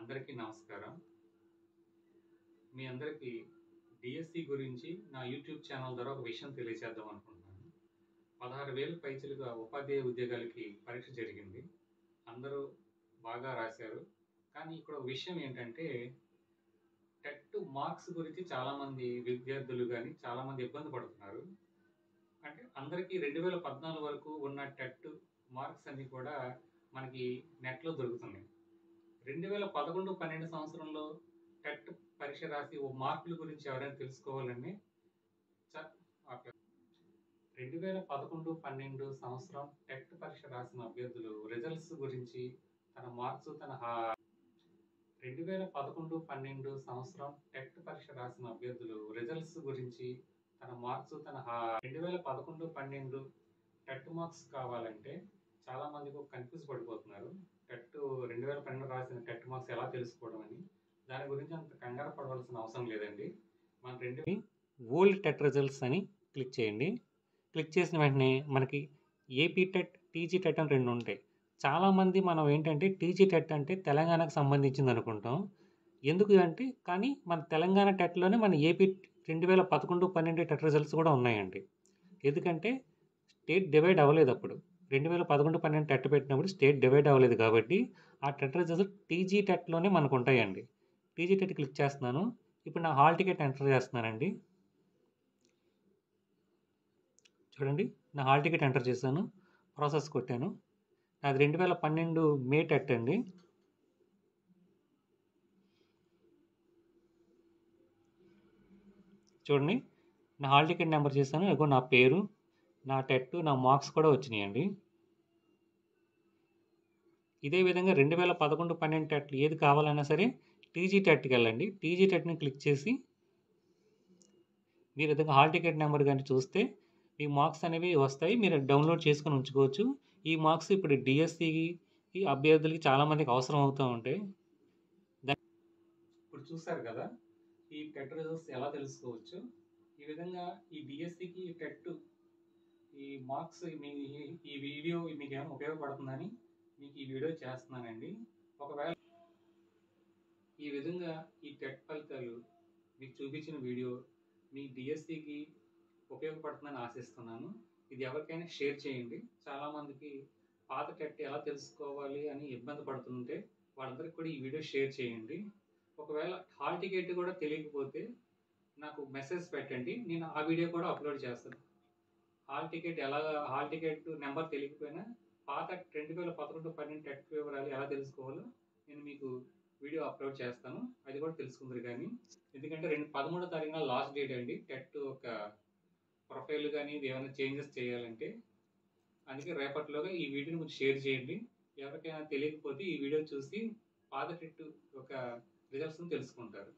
అందరికీ నమస్కారం. మీ అందరికీ డిఎస్సి గురించి నా యూట్యూబ్ ఛానల్ ద్వారా ఒక విషయం తెలియజేద్దాం అనుకుంటున్నాను. 16,000 పైచిలుగా ఉపాధ్యాయ ఉద్యోగాలకి పరీక్ష జరిగింది. అందరూ బాగా రాశారు. కానీ ఇక్కడ ఒక విషయం ఏంటంటే టెట్ మార్క్స్ గురించి చాలామంది విద్యార్థులు గాని చాలామంది ఇబ్బంది పడుతున్నారు. అంటే అందరికీ 2014 వరకు ఉన్న టెట్ మార్క్స్ అన్నీ కూడా మనకి నెట్‌లో దొరుకుతున్నాయి. 2011, 12 సంవత్సరంలో టెట్ పరీక్ష రాసి ఓ మార్కుల గురించి ఎవరైనా తెలుసుకోవాలని చ ఓకే. 2011, 12 సంవత్సరం టెట్ పరీక్ష రాసిన అభ్యర్థులు రిజల్ట్స్ గురించి తన మార్క్స్ తన 2011, 12 సంవత్సరం టెట్ పరీక్ష రాసిన అభ్యర్థులు రిజల్ట్స్ గురించి తన మార్క్స్ తన 2011, 12 టెట్ మార్క్స్ కావాలంటే చాలా మందికి కన్ఫ్యూజ్ పడిపోతున్నారు. టెట్ 2012 రాసిన టెట్ మార్క్స్ ఎలా తెలుసుకోవడం అని. దాని గురించి అంత కంగారు పడవలసిన అవసరం లేదండి. మన ఓల్డ్ టెట్ రిజల్ట్స్ అని క్లిక్ చేయండి. క్లిక్ చేసిన వెంటనే మనకి ఏపీ టెట్, టీజీ టెట్ అని 2 ఉంటాయి. చాలామంది మనం ఏంటంటే టీజీ టెట్ అంటే తెలంగాణకు సంబంధించింది అనుకుంటాం. ఎందుకు అంటే కానీ మన తెలంగాణ టెట్‌లోనే మన ఏపీ 2011, 12 టెట్ రిజల్ట్స్ కూడా ఉన్నాయండి. ఎందుకంటే స్టేట్ డివైడ్ అవ్వలేదు అప్పుడు. 2011, 12 టెట్ పెట్టినప్పుడు స్టేట్ డివైడ్ అవ్వలేదు కాబట్టి ఆ టెట్ రిజల్ట్స్ టీజీ టెట్‌లోనే మనకు ఉంటాయండి. టీజీ టెట్ క్లిక్ చేస్తున్నాను. ఇప్పుడు నా హాల్ టికెట్ ఎంటర్ చేస్తున్నానండి. చూడండి, నా హాల్ టికెట్ ఎంటర్ చేశాను. ప్రాసెస్ కొట్టాను. నాది 2012 మే టెట్ అండి. చూడండి, నా హాల్ టికెట్ నెంబర్ చేశాను. ఇదిగో నా పేరు, నా టెట్, నా మార్క్స్ కూడా వచ్చినాయండి. ఇదే విధంగా 2011, 12 టెట్ ఏది కావాలన్నా సరే టీజీ టెట్‌కి వెళ్ళండి. టీజీ టెట్‌ని క్లిక్ చేసి మీరు విధంగా హాల్ టికెట్ నెంబర్ కానీ చూస్తే మీ మార్క్స్ అనేవి వస్తాయి. మీరు డౌన్లోడ్ చేసుకొని ఉంచుకోవచ్చు. ఈ మార్క్స్ ఇప్పుడు డిఎస్సికి అభ్యర్థులకి చాలామందికి అవసరం అవుతూ ఉంటాయి. ఇప్పుడు చూసారు కదా, ఈ టెట్ రిజల్ట్స్ ఎలా తెలుసుకోవచ్చు. ఈ విధంగా ఈ డిఎస్సికి టెట్ ఈ మార్క్స్ ఈ వీడియో మీకు ఏమైనా ఉపయోగపడుతుందని మీకు ఈ వీడియో చేస్తున్నానండి. ఒకవేళ ఈ విధంగా ఈ టెట్ ఫలితాలు మీకు చూపించిన వీడియో మీ డిఎస్సికి ఉపయోగపడుతుందని ఆశిస్తున్నాను. ఇది ఎవరికైనా షేర్ చేయండి. చాలామందికి పాత టెట్ ఎలా తెలుసుకోవాలి అని ఇబ్బంది పడుతుంటే వాళ్ళందరికీ కూడా ఈ వీడియో షేర్ చేయండి. ఒకవేళ హాల్ టికెట్ కూడా తెలియకపోతే నాకు మెసేజ్ పెట్టండి. నేను ఆ వీడియో కూడా అప్లోడ్ చేస్తాను. హాల్ టికెట్ నెంబర్ తెలియకపోయినా పాత 2011, 12 టెట్ వివరాలు ఎలా తెలుసుకోవాలో నేను మీకు వీడియో అప్లోడ్ చేస్తాను. అది కూడా తెలుసుకుందరు కానీ. ఎందుకంటే 13వ తారీఖున లాస్ట్ డేట్ అండి టెట్ ఒక ప్రొఫైల్ కానీ ఏమైనా చేంజెస్ చేయాలంటే. అందుకే రేపటిలోగా ఈ వీడియోని కొంచెం షేర్ చేయండి. ఎవరికైనా తెలియకపోతే ఈ వీడియో చూసి పాత టెట్ ఒక రిజల్ట్స్ని తెలుసుకుంటారు.